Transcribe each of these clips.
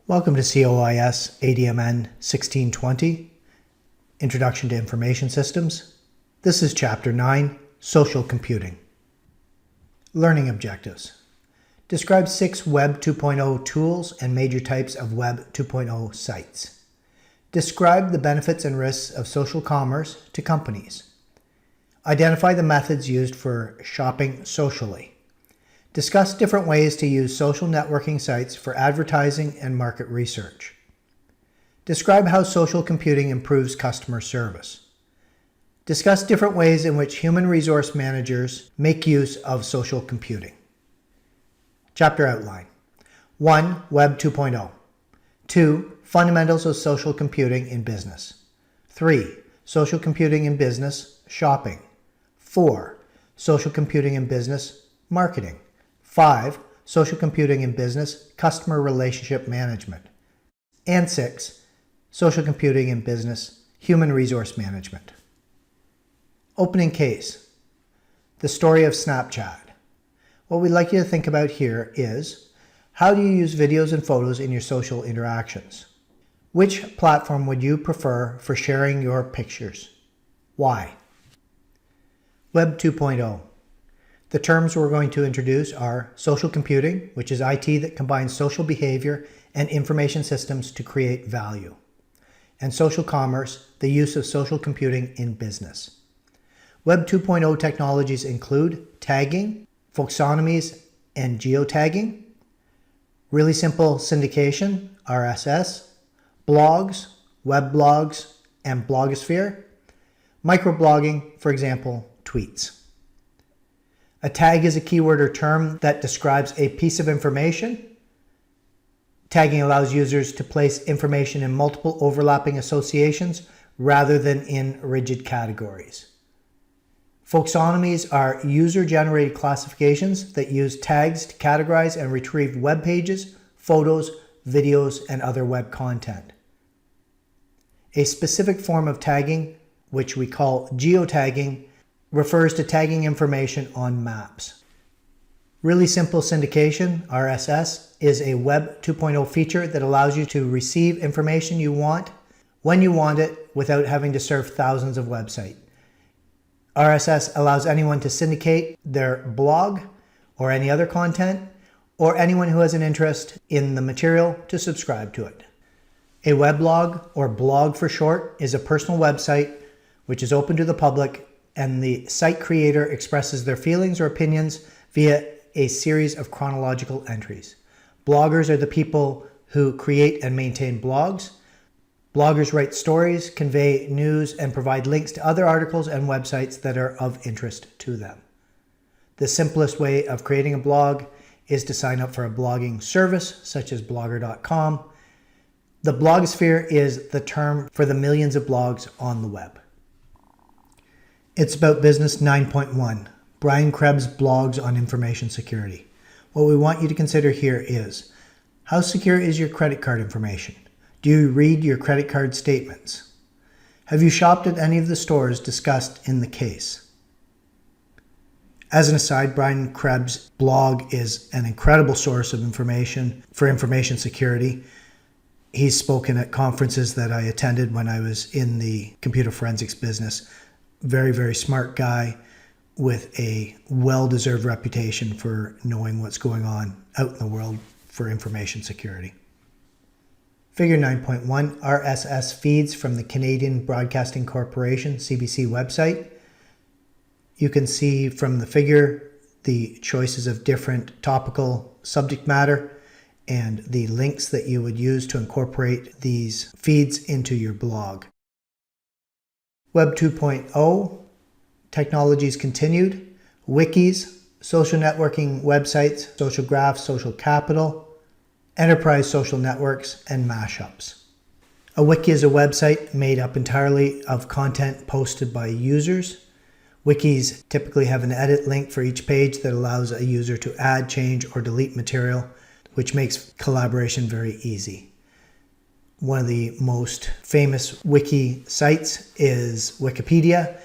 Welcome to COIS ADMN 1620, Introduction to Information Systems. This is Chapter 9, Social Computing. Learning Objectives. Describe 6 Web 2.0 tools and major types of Web 2.0 sites. Describe the benefits and risks of social commerce to companies. Identify the methods used for shopping socially. Discuss different ways to use social networking sites for advertising and market research. Describe how social computing improves customer service. Discuss different ways in which human resource managers make use of social computing. Chapter outline. 1. Web 2.0. 2. Fundamentals of social computing in business. 3. Social computing in business, shopping. 4. Social computing in business, marketing. 5. Social computing in business, customer relationship management. And 6. Social computing in business, human resource management. Opening case. The story of Snapchat. What we'd like you to think about here is, how do you use videos and photos in your social interactions? Which platform would you prefer for sharing your pictures? Why? Web 2.0. The terms we're going to introduce are social computing, which is IT that combines social behavior and information systems to create value, and social commerce, the use of social computing in business. Web 2.0 technologies include tagging, folksonomies and geotagging, really simple syndication, RSS, blogs, web blogs, and blogosphere, microblogging, for example, tweets. A tag is a keyword or term that describes a piece of information. Tagging allows users to place information in multiple overlapping associations rather than in rigid categories. Folksonomies are user-generated classifications that use tags to categorize and retrieve web pages, photos, videos, and other web content. A specific form of tagging, which we call geotagging, refers to tagging information on maps. Really simple syndication, RSS, is a Web 2.0 feature that allows you to receive information you want when you want it without having to surf thousands of websites. RSS allows anyone to syndicate their blog or any other content, or anyone who has an interest in the material to subscribe to it. A weblog, or blog for short, is a personal website which is open to the public, and the site creator expresses their feelings or opinions via a series of chronological entries. Bloggers are the people who create and maintain blogs. Bloggers write stories, convey news, and provide links to other articles and websites that are of interest to them. The simplest way of creating a blog is to sign up for a blogging service, such as blogger.com. The blogosphere is the term for the millions of blogs on the web. It's About Business 9.1, Brian Krebs' blogs on information security. What we want you to consider here is, how secure is your credit card information? Do you read your credit card statements? Have you shopped at any of the stores discussed in the case? As an aside, Brian Krebs' blog is an incredible source of information for information security. He's spoken at conferences that I attended when I was in the computer forensics business. Very, very smart guy with a well-deserved reputation for knowing what's going on out in the world for information security. Figure 9.1, RSS feeds from the Canadian Broadcasting Corporation, CBC website. You can see from the figure the choices of different topical subject matter and the links that you would use to incorporate these feeds into your blog. Web 2.0, technologies continued, wikis, social networking websites, social graphs, social capital, enterprise social networks, and mashups. A wiki is a website made up entirely of content posted by users. Wikis typically have an edit link for each page that allows a user to add, change, or delete material, which makes collaboration very easy. One of the most famous wiki sites is Wikipedia,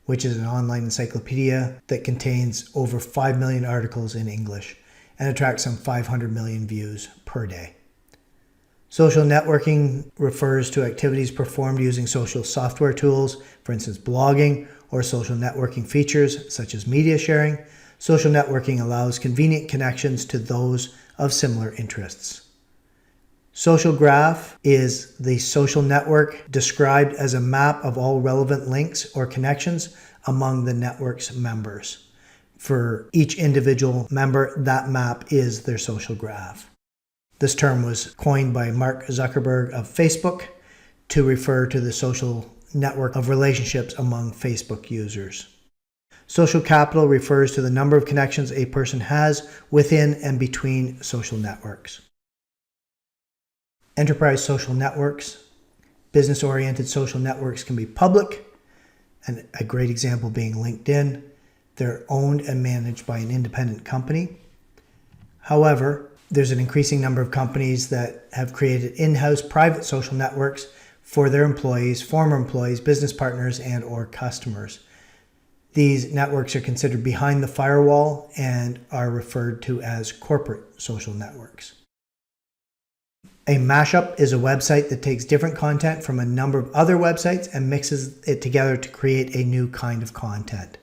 which is an online encyclopedia that contains over 5 million articles in English and attracts some 500 million views per day. Social networking refers to activities performed using social software tools, for instance, blogging, or social networking features such as media sharing. Social networking allows convenient connections to those of similar interests. Social graph is the social network described as a map of all relevant links or connections among the network's members. For each individual member, that map is their social graph. This term was coined by Mark Zuckerberg of Facebook to refer to the social network of relationships among Facebook users. Social capital refers to the number of connections a person has within and between social networks. Enterprise social networks. Business-oriented social networks can be public, and a great example being LinkedIn. They're owned and managed by an independent company. However, there's an increasing number of companies that have created in-house private social networks for their employees, former employees, business partners, and or customers. These networks are considered behind the firewall and are referred to as corporate social networks. A mashup is a website that takes different content from a number of other websites and mixes it together to create a new kind of content.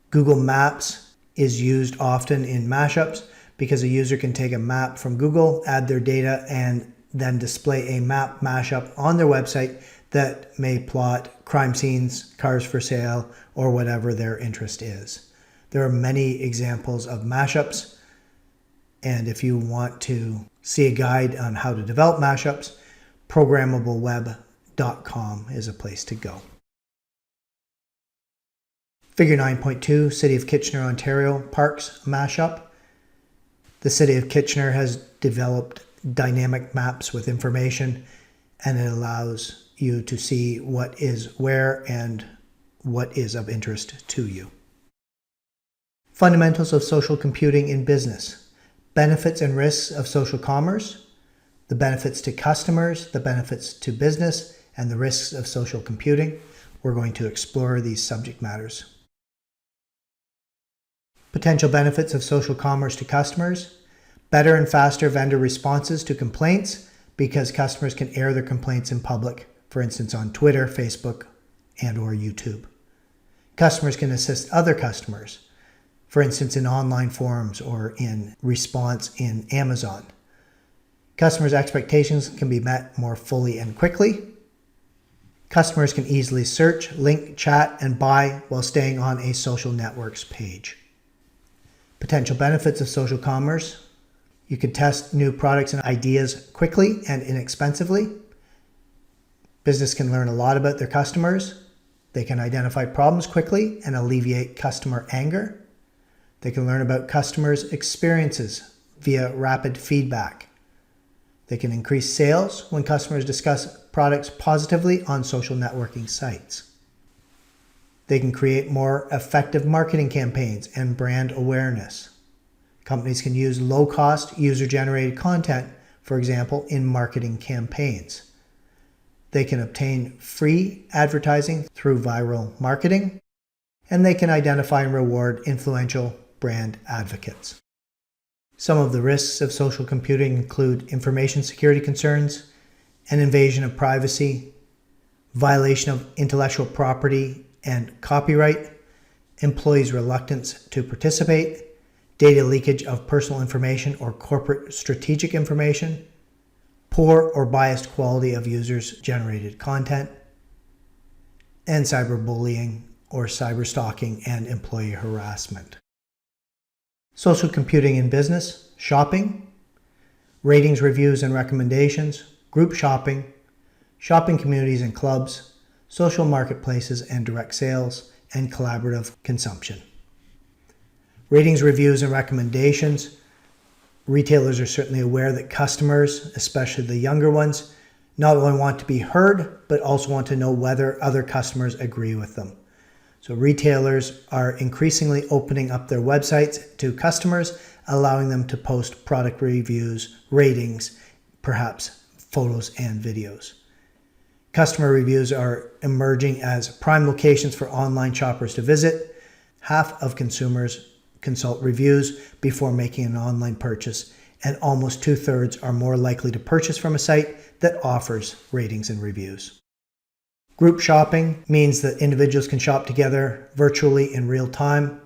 Google Maps is used often in mashups because a user can take a map from Google, add their data, and then display a map mashup on their website that may plot crime scenes, cars for sale, or whatever their interest is. There are many examples of mashups, and if you want to see a guide on how to develop mashups, programmableweb.com is a place to go. Figure 9.2, City of Kitchener, Ontario, Parks mashup. The City of Kitchener has developed dynamic maps with information, and it allows you to see what is where and what is of interest to you. Fundamentals of social computing in business. Benefits and risks of social commerce. The benefits to customers, the benefits to business, and the risks of social computing. We're going to explore these subject matters. Potential benefits of social commerce to customers. Better and faster vendor responses to complaints because customers can air their complaints in public, for instance on Twitter, Facebook, and or YouTube. Customers can assist other customers, for instance in online forums or in response in Amazon. Customers' expectations can be met more fully and quickly. Customers can easily search, link, chat, and buy while staying on a social networks page. Potential benefits of social commerce. You can test new products and ideas quickly and inexpensively. Business can learn a lot about their customers. They can identify problems quickly and alleviate customer anger. They can learn about customers' experiences via rapid feedback. They can increase sales when customers discuss products positively on social networking sites. They can create more effective marketing campaigns and brand awareness. Companies can use low-cost, user-generated content, for example, in marketing campaigns. They can obtain free advertising through viral marketing, and they can identify and reward influential brand advocates. Some of the risks of social computing include information security concerns, an invasion of privacy, violation of intellectual property and copyright, employees' reluctance to participate, data leakage of personal information or corporate strategic information, poor or biased quality of users-generated content, and cyberbullying or cyberstalking and employee harassment. Social computing in business, shopping, ratings, reviews, and recommendations, group shopping, shopping communities and clubs, social marketplaces and direct sales, and collaborative consumption. Ratings, reviews, and recommendations. Retailers are certainly aware that customers, especially the younger ones, not only want to be heard, but also want to know whether other customers agree with them. So retailers are increasingly opening up their websites to customers, allowing them to post product reviews, ratings, perhaps photos and videos. Customer reviews are emerging as prime locations for online shoppers to visit. Half of consumers consult reviews before making an online purchase, and almost 2/3 are more likely to purchase from a site that offers ratings and reviews. Group shopping means that individuals can shop together virtually in real time.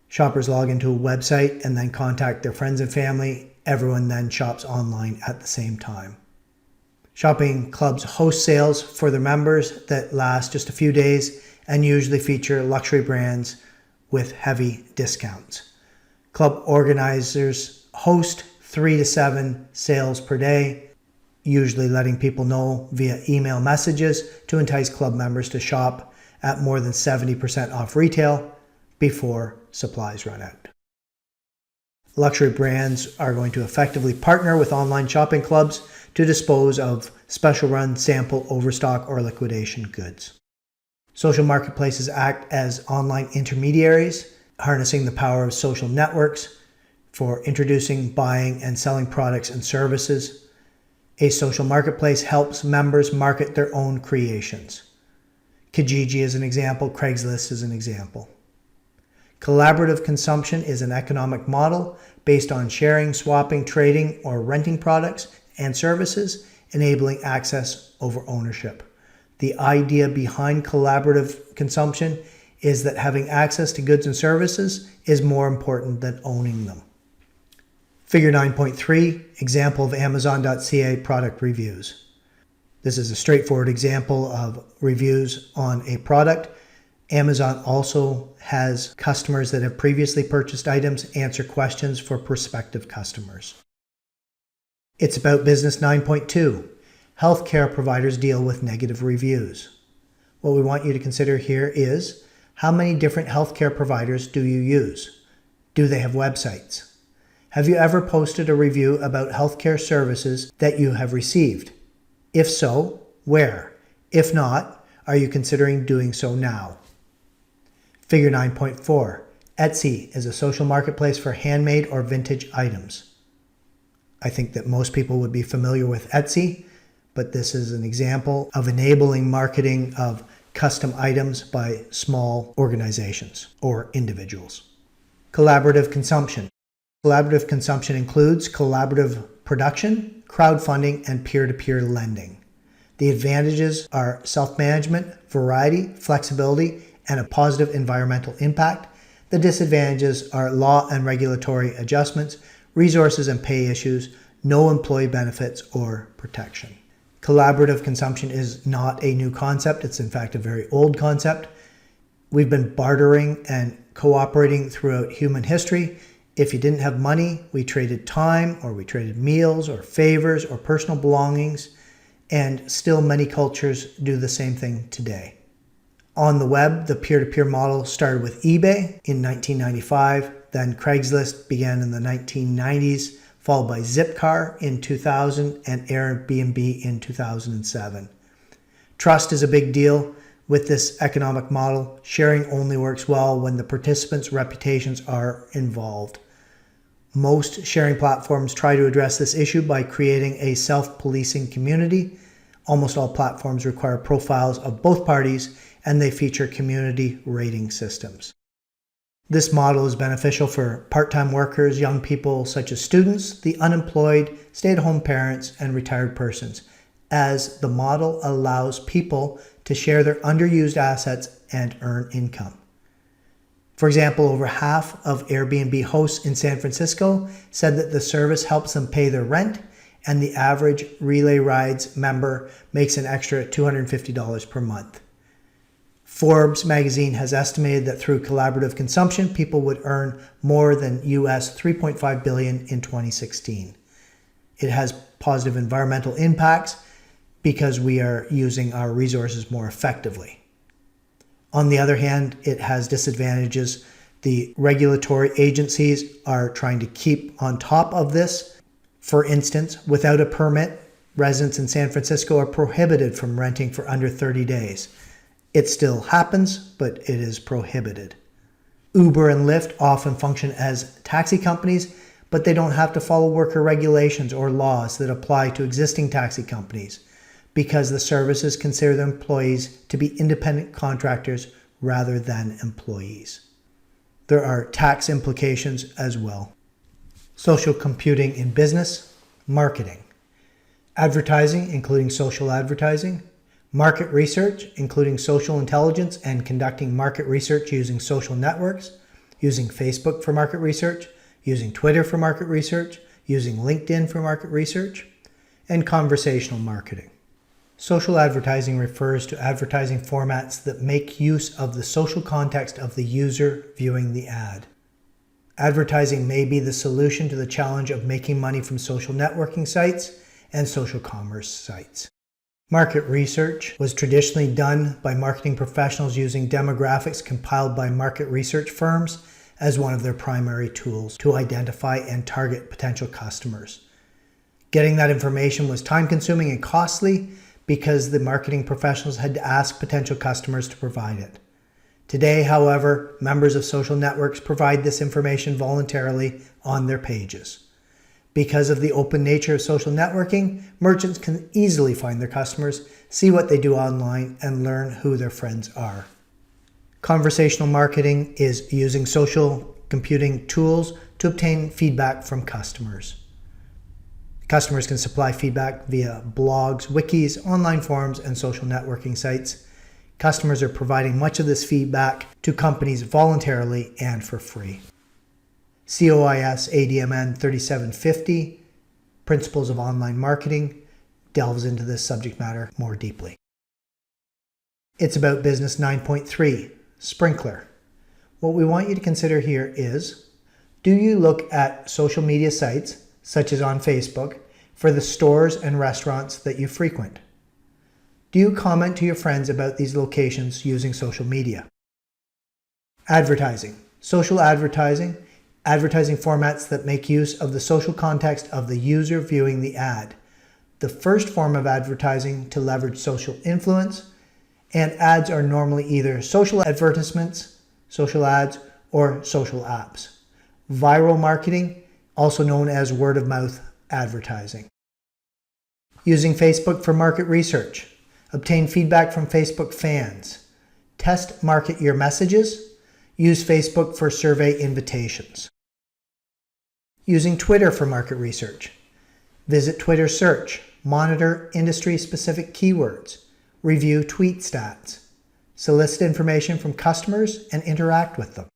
Shoppers log into a website and then contact their friends and family. Everyone then shops online at the same time. Shopping clubs host sales for their members that last just a few days and usually feature luxury brands with heavy discounts. Club organizers host 3 to 7 sales per day, usually letting people know via email messages to entice club members to shop at more than 70% off retail before supplies run out. Luxury brands are going to effectively partner with online shopping clubs to dispose of special run, sample, overstock, or liquidation goods. Social marketplaces act as online intermediaries, harnessing the power of social networks for introducing, buying, and selling products and services. A social marketplace helps members market their own creations. Kijiji is an example, Craigslist is an example. Collaborative consumption is an economic model based on sharing, swapping, trading, or renting products and services, enabling access over ownership. The idea behind collaborative consumption is that having access to goods and services is more important than owning them. Figure 9.3, example of Amazon.ca product reviews. This is a straightforward example of reviews on a product. Amazon also has customers that have previously purchased items answer questions for prospective customers. It's About Business 9.2. Healthcare providers deal with negative reviews. What we want you to consider here is, how many different healthcare providers do you use? Do they have websites? Have you ever posted a review about healthcare services that you have received? If so, where? If not, are you considering doing so now? Figure 9.4. Etsy is a social marketplace for handmade or vintage items. I think that most people would be familiar with Etsy, but this is an example of enabling marketing of custom items by small organizations or individuals. Collaborative consumption. Collaborative consumption includes collaborative production, crowdfunding, and peer-to-peer lending. The advantages are self-management, variety, flexibility, and a positive environmental impact. The disadvantages are law and regulatory adjustments, resources and pay issues, no employee benefits or protection. Collaborative consumption is not a new concept. It's in fact a very old concept. We've been bartering and cooperating throughout human history. If you didn't have money, we traded time, or we traded meals or favors or personal belongings, and still many cultures do the same thing today. On the web, the peer-to-peer model started with eBay in 1995, then Craigslist began in the 1990s, followed by Zipcar in 2000 and Airbnb in 2007. Trust is a big deal with this economic model. Sharing only works well when the participants' reputations are involved. Most sharing platforms try to address this issue by creating a self-policing community. Almost all platforms require profiles of both parties, and they feature community rating systems. This model is beneficial for part-time workers, young people such as students, the unemployed, stay-at-home parents, and retired persons, as the model allows people to share their underused assets and earn income. For example, over half of Airbnb hosts in San Francisco said that the service helps them pay their rent, and the average Relay Rides member makes an extra $250 per month. Forbes magazine has estimated that through collaborative consumption, people would earn more than US $3.5 billion in 2016. It has positive environmental impacts because we are using our resources more effectively. On the other hand, it has disadvantages. The regulatory agencies are trying to keep on top of this. For instance, without a permit, residents in San Francisco are prohibited from renting for under 30 days. It still happens, but it is prohibited. Uber and Lyft often function as taxi companies, but they don't have to follow worker regulations or laws that apply to existing taxi companies because the services consider their employees to be independent contractors rather than employees. There are tax implications as well. social computing in business, marketing, advertising, including social advertising, market research, including social intelligence and conducting market research using social networks, using Facebook for market research, using Twitter for market research, using LinkedIn for market research, and conversational marketing. Social advertising refers to advertising formats that make use of the social context of the user viewing the ad. Advertising may be the solution to the challenge of making money from social networking sites and social commerce sites. Market research was traditionally done by marketing professionals using demographics compiled by market research firms as one of their primary tools to identify and target potential customers. Getting that information was time-consuming and costly because the marketing professionals had to ask potential customers to provide it. Today, however, members of social networks provide this information voluntarily on their pages. Because of the open nature of social networking, merchants can easily find their customers, see what they do online, and learn who their friends are. Conversational marketing is using social computing tools to obtain feedback from customers. Customers can supply feedback via blogs, wikis, online forums, and social networking sites. Customers are providing much of this feedback to companies voluntarily and for free. COIS1620, Principles of Online Marketing, delves into this subject matter more deeply. It's About Business 9.3, Sprinkler. What we want you to consider here is, do you look at social media sites, such as on Facebook, for the stores and restaurants that you frequent? Do you comment to your friends about these locations using social media? Advertising. Social advertising. Advertising formats that make use of the social context of the user viewing the ad. The first form of advertising to leverage social influence, and ads are normally either social advertisements, social ads, or social apps. Viral marketing, also known as word-of-mouth advertising. Using Facebook for market research. Obtain feedback from Facebook fans. Test market your messages. Use Facebook for survey invitations. Using Twitter for market research. Visit Twitter search. Monitor industry-specific keywords. Review tweet stats. Solicit information from customers and interact with them.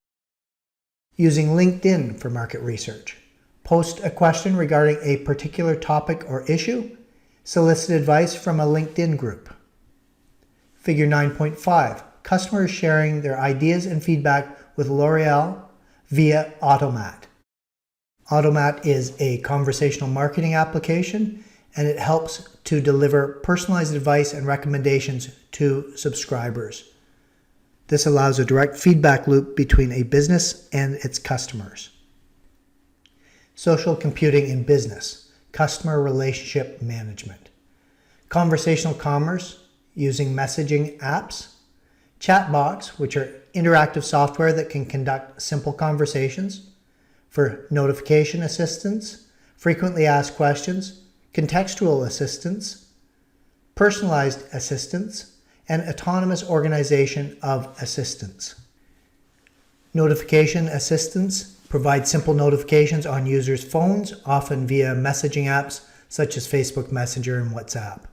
Using LinkedIn for market research. Post a question regarding a particular topic or issue. Solicit advice from a LinkedIn group. Figure 9.5. Customers sharing their ideas and feedback with L'Oreal via Automat. Automat is a conversational marketing application, and it helps to deliver personalized advice and recommendations to subscribers. This allows a direct feedback loop between a business and its customers. Social computing in business, customer relationship management. Conversational commerce using messaging apps. Chatbots, which are interactive software that can conduct simple conversations. For notification assistance, frequently asked questions, contextual assistance, personalized assistance, and autonomous organization of assistance. Notification assistance provides simple notifications on users' phones, often via messaging apps such as Facebook Messenger and WhatsApp.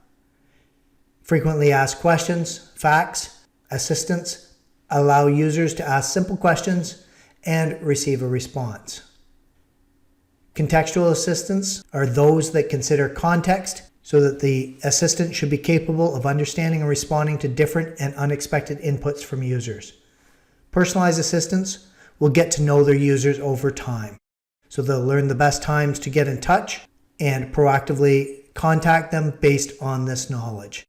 Frequently asked questions, FAQs, assistance allow users to ask simple questions and receive a response. Contextual assistants are those that consider context so that the assistant should be capable of understanding and responding to different and unexpected inputs from users. Personalized assistants will get to know their users over time, so they'll learn the best times to get in touch and proactively contact them based on this knowledge.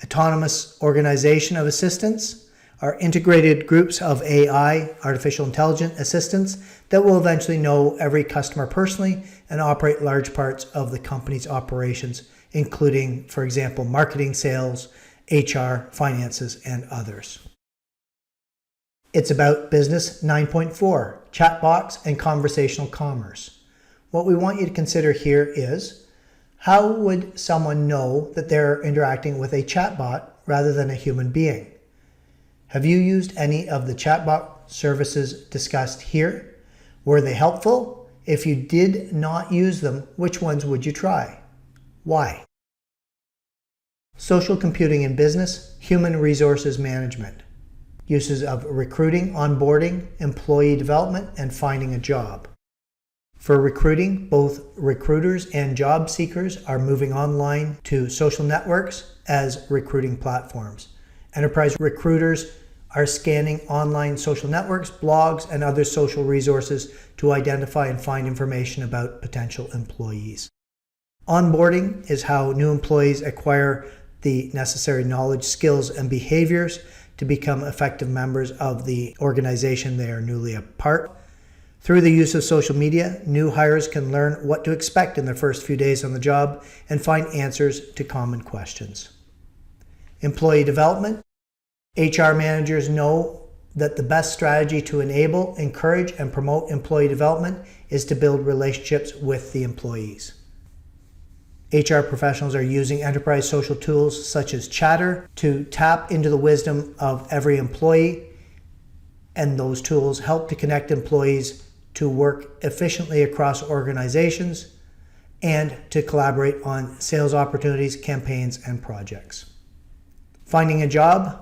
Autonomous organization of assistants are integrated groups of AI, artificial intelligence assistants, that will eventually know every customer personally and operate large parts of the company's operations, including, for example, marketing, sales, HR, finances, and others. It's About Business 9.4, Chatbots and Conversational Commerce. What we want you to consider here is, how would someone know that they're interacting with a chatbot rather than a human being? Have you used any of the chatbot services discussed here? Were they helpful? If you did not use them, which ones would you try? Why? Social computing in business, human resources management. Uses of recruiting, onboarding, employee development, and finding a job. For recruiting, both recruiters and job seekers are moving online to social networks as recruiting platforms. Enterprise recruiters are scanning online social networks, blogs, and other social resources to identify and find information about potential employees. Onboarding is how new employees acquire the necessary knowledge, skills, and behaviors to become effective members of the organization they are newly a part. Through the use of social media, new hires can learn what to expect in their first few days on the job and find answers to common questions. Employee development. HR managers know that the best strategy to enable, encourage, and promote employee development is to build relationships with the employees. HR professionals are using enterprise social tools such as Chatter to tap into the wisdom of every employee, and those tools help to connect employees to work efficiently across organizations and to collaborate on sales opportunities, campaigns, and projects. Finding a job.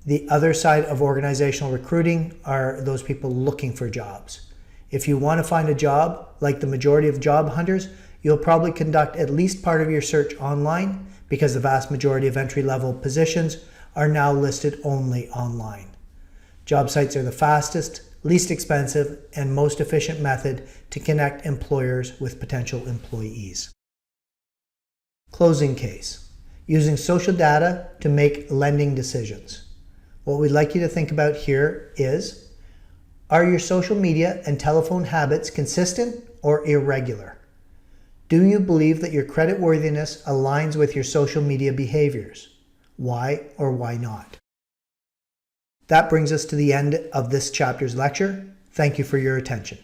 The other side of organizational recruiting are those people looking for jobs. If you want to find a job, like the majority of job hunters, you'll probably conduct at least part of your search online because the vast majority of entry-level positions are now listed only online. Job sites are the fastest, least expensive, and most efficient method to connect employers with potential employees. Closing case. Using social data to make lending decisions. What we'd like you to think about here is, are your social media and telephone habits consistent or irregular? Do you believe that your creditworthiness aligns with your social media behaviors? Why or why not? That brings us to the end of this chapter's lecture. Thank you for your attention.